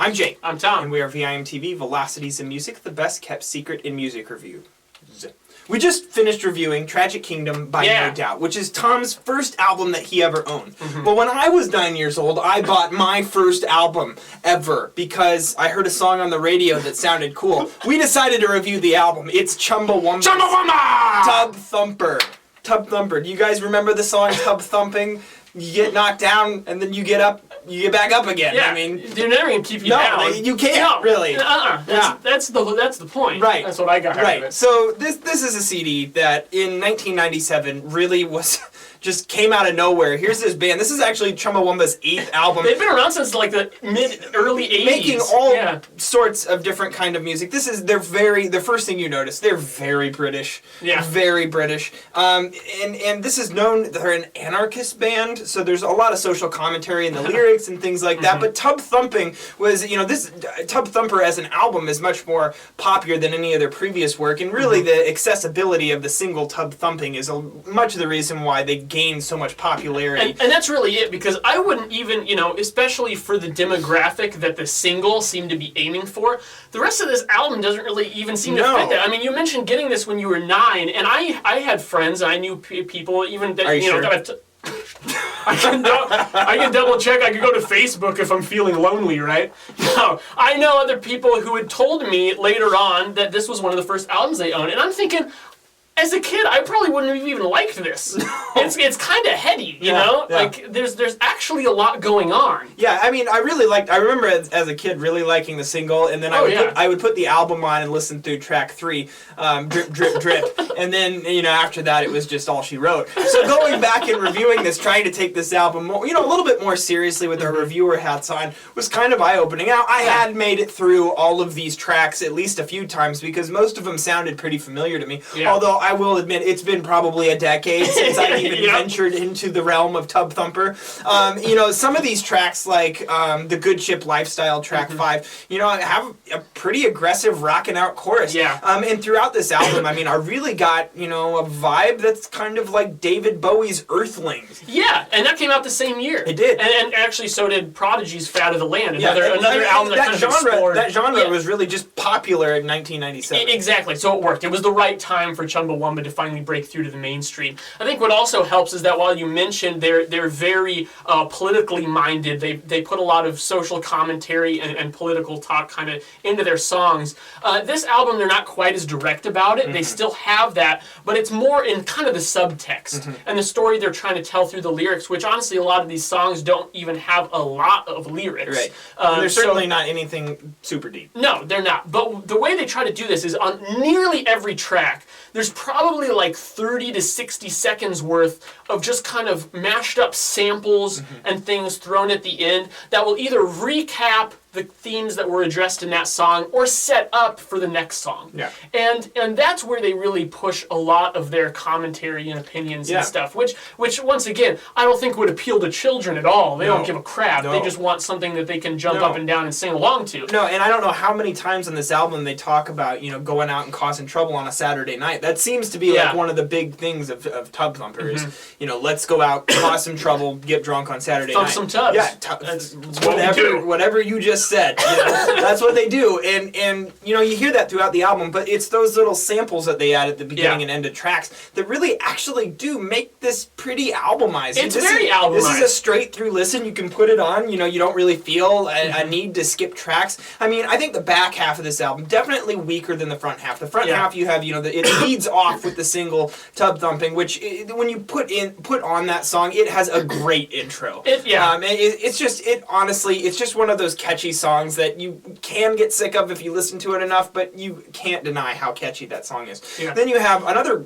I'm Jake. I'm Tom. And we are VIMTV, Velocities in Music, the best kept secret in music review. We just finished reviewing Tragic Kingdom by No Doubt, which is Tom's first album that he ever owned. But when I was 9 years old, I bought my first album ever because I heard a song on the radio that sounded cool. We decided to review the album. It's Chumbawamba! Tubthumper! Tubthumper. Do you guys remember the song Tubthumping? You get knocked down and then you get up. You get back up again. Yeah, I mean, they're never gonna keep you down. You can't really. That's the point. Right. That's what I got out of it. So this is a CD that in 1997 really was just came out of nowhere. Here's this band. This is actually Chumbawamba's 8th album. They've been around since like the early 80s. Making all sorts of different kind of music. The first thing you notice, they're very British. Yeah. Very British. And this is known, they're an anarchist band, so there's a lot of social commentary in the lyrics and things like that. But Tubthumping was, this Tubthumper as an album is much more popular than any of their previous work, and really the accessibility of the single Tubthumping is much of the reason why they gained so much popularity. And that's really it, because I wouldn't even, especially for the demographic that the single seemed to be aiming for, the rest of this album doesn't really even seem to fit that. I mean, you mentioned getting this when you were 9, and I had friends, and I knew people even that, that I can double check. I can go to Facebook if I'm feeling lonely, right? No, I know other people who had told me later on that this was one of the first albums they owned, and I'm thinking, as a kid, I probably wouldn't have even liked this. No. It's kind of heady, you know? Yeah. Like, there's actually a lot going on. Yeah, I mean, I remember as a kid really liking the single, and then I would put the album on and listen through track 3, Drip, Drip, Drip, and then, after that, it was just all she wrote. So going back and reviewing this, trying to take this album, more, a little bit more seriously with our reviewer hats on, was kind of eye-opening. Now, I had made it through all of these tracks at least a few times, because most of them sounded pretty familiar to me, although I will admit it's been probably a decade since I even ventured into the realm of Tubthumper. Some of these tracks, like the Good Ship Lifestyle, track 5, have a pretty aggressive rockin' out chorus. Yeah. And throughout this album, I mean, I really got, a vibe that's kind of like David Bowie's Earthlings. Yeah, and that came out the same year. It did. And actually so did Prodigy's Fat of the Land, another album that kind of explored. That genre was really just popular in 1997. Exactly, so it worked. It was the right time for Chumbawamba to finally break through to the mainstream. I think what also helps is that while you mentioned they're very politically minded, they put a lot of social commentary and political talk kind of into their songs. This album, they're not quite as direct about it. They still have that, but it's more in kind of the subtext and the story they're trying to tell through the lyrics, which honestly a lot of these songs don't even have a lot of lyrics. Right. They're certainly not anything super deep. No, they're not. But the way they try to do this is on nearly every track, there's probably like 30 to 60 seconds worth of just kind of mashed up samples and things thrown at the end that will either recap the themes that were addressed in that song or set up for the next song. Yeah. And that's where they really push a lot of their commentary and opinions and stuff, which once again, I don't think would appeal to children at all. They don't give a crap. They just want something that they can jump up and down and sing along to. No, and I don't know how many times on this album they talk about, going out and causing trouble on a Saturday night. That seems to be like one of the big things of Tubthumper is, let's go out, cause some trouble, get drunk on Saturday night. Thump some tubs. Yeah, that's whatever you just said. That's what they do. And you hear that throughout the album, but it's those little samples that they add at the beginning and end of tracks that really actually do make this pretty albumized. It's very albumized. This is a straight through listen. You can put it on. You don't really feel a need to skip tracks. I mean, I think the back half of this album definitely weaker than the front half. The front half you have, it leads off with the single Tubthumping, which when you put on that song, it has a great intro. It's just one of those catchy songs that you can get sick of if you listen to it enough, but you can't deny how catchy that song is. Yeah. Then you have another,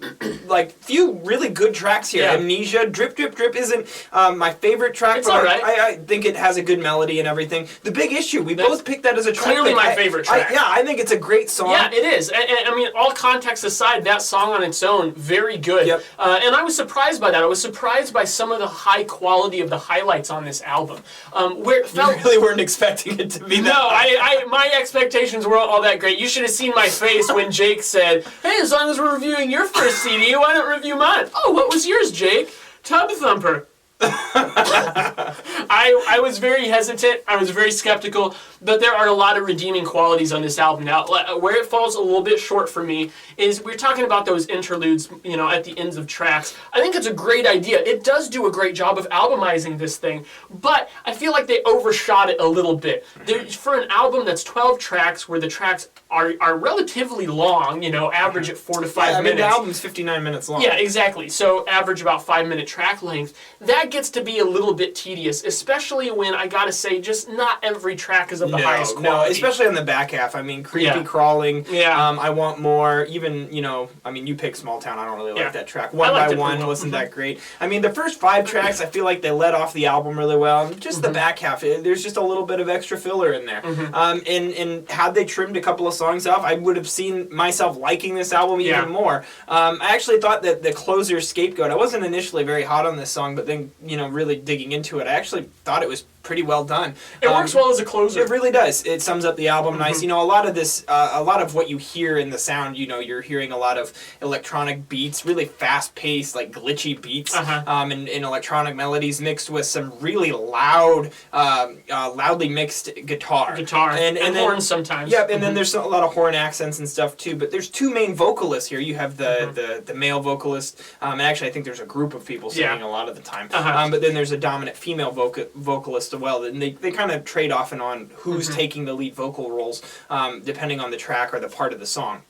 few really good tracks here. Amnesia, Drip, Drip, Drip isn't my favorite track, it's but right. I think it has a good melody and everything. The Big Issue, we both picked that as a track. Clearly my favorite track. I think it's a great song. Yeah, it is. And I mean, all context aside, that song on its own, very good. Yep. And I was surprised by that. I was surprised by some of the high quality of the highlights on this album. Where it felt, you really weren't expecting it to be that. No, my expectations weren't all that great. You should have seen my face when Jake said, "Hey, as long as we're reviewing your first CD, why don't review mine?" "Oh, what was yours, Jake?" "Tubthumper." I was very hesitant. I was very skeptical, but there are a lot of redeeming qualities on this album. Now, where it falls a little bit short for me is we're talking about those interludes, at the ends of tracks. I think it's a great idea. It does do a great job of albumizing this thing, but I feel like they overshot it a little bit. For an album that's 12 tracks, where the tracks are relatively long, average at 4 to 5 minutes. The album's 59 minutes long. Yeah, exactly. So average about 5-minute track length. That gets to be a little bit tedious, especially when, I gotta say, just not every track is of the highest quality. No, especially on the back half. I mean, Creepy Crawling. Yeah. I Want More. Even, you pick Smalltown. I don't really like that track. One by One wasn't that great. I mean, the first 5 tracks, I feel like they let off the album really well. Just the back half, there's just a little bit of extra filler in there. And had they trimmed a couple of songs off, I would have seen myself liking this album even more. I actually thought that the closer, Scapegoat, I wasn't initially very hot on this song, but then, really digging into it, I actually thought it was pretty well done. It works well as a closer. It really does. It sums up the album nice. A lot of what you hear in the sound, you're hearing a lot of electronic beats, really fast-paced, like glitchy beats, and electronic melodies mixed with some really loud, loudly mixed guitar. And then, horns sometimes. Yep, and then there's a lot of horn accents and stuff too, but there's 2 main vocalists here. You have the male vocalist, and actually I think there's a group of people singing a lot of the time, but then there's a dominant female vocalist as well, and they kind of trade off and on who's taking the lead vocal roles, depending on the track or the part of the song.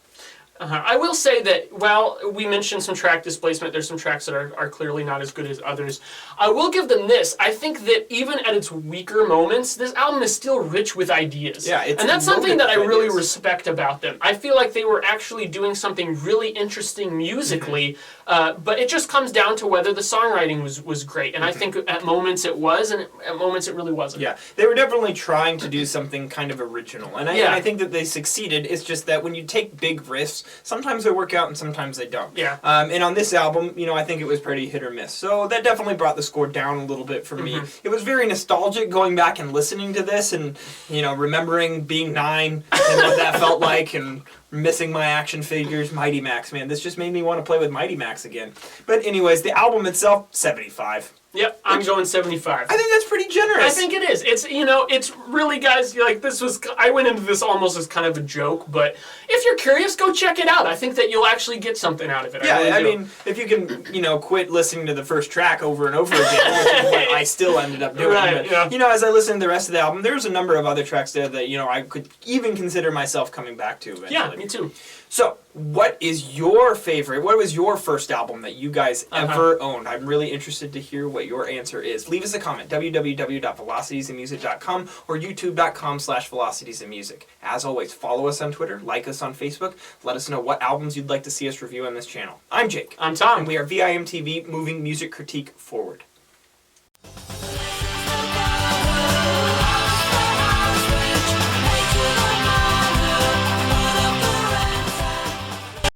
I will say that, while we mentioned some track displacement, there's some tracks that are clearly not as good as others. I will give them this. I think that even at its weaker moments, this album is still rich with ideas. Yeah, and that's something that I really respect about them. I feel like they were actually doing something really interesting musically, but it just comes down to whether the songwriting was great. And I think at moments it was, and at moments it really wasn't. Yeah, they were definitely trying to do something kind of original. And I think that they succeeded. It's just that when you take big riffs, sometimes they work out and sometimes they don't. Yeah. And on this album, I think it was pretty hit or miss. So that definitely brought the score down a little bit for me. It was very nostalgic going back and listening to this and, remembering being 9 and what that felt like and missing my action figures. Mighty Max, man. This just made me want to play with Mighty Max again. But anyways, the album itself, 75. Yep, I'm going 75. I think that's pretty generous. I think it is. It's, it's really, guys, I went into this almost as kind of a joke, but if you're curious, go check it out. I think that you'll actually get something out of it. Yeah, I mean, if you can, quit listening to the first track over and over again, which is what I still ended up doing. Right, but, as I listened to the rest of the album, there's a number of other tracks there that, I could even consider myself coming back to eventually. Yeah, me too. So, what is your favorite? What was your first album that you guys ever owned? I'm really interested to hear what your answer is. Leave us a comment, www.velocitiesandmusic.com or youtube.com/velocitiesandmusic. As always, follow us on Twitter, like us on Facebook, let us know what albums you'd like to see us review on this channel. I'm Jake. I'm Tom. And we are VIMTV, moving music critique forward.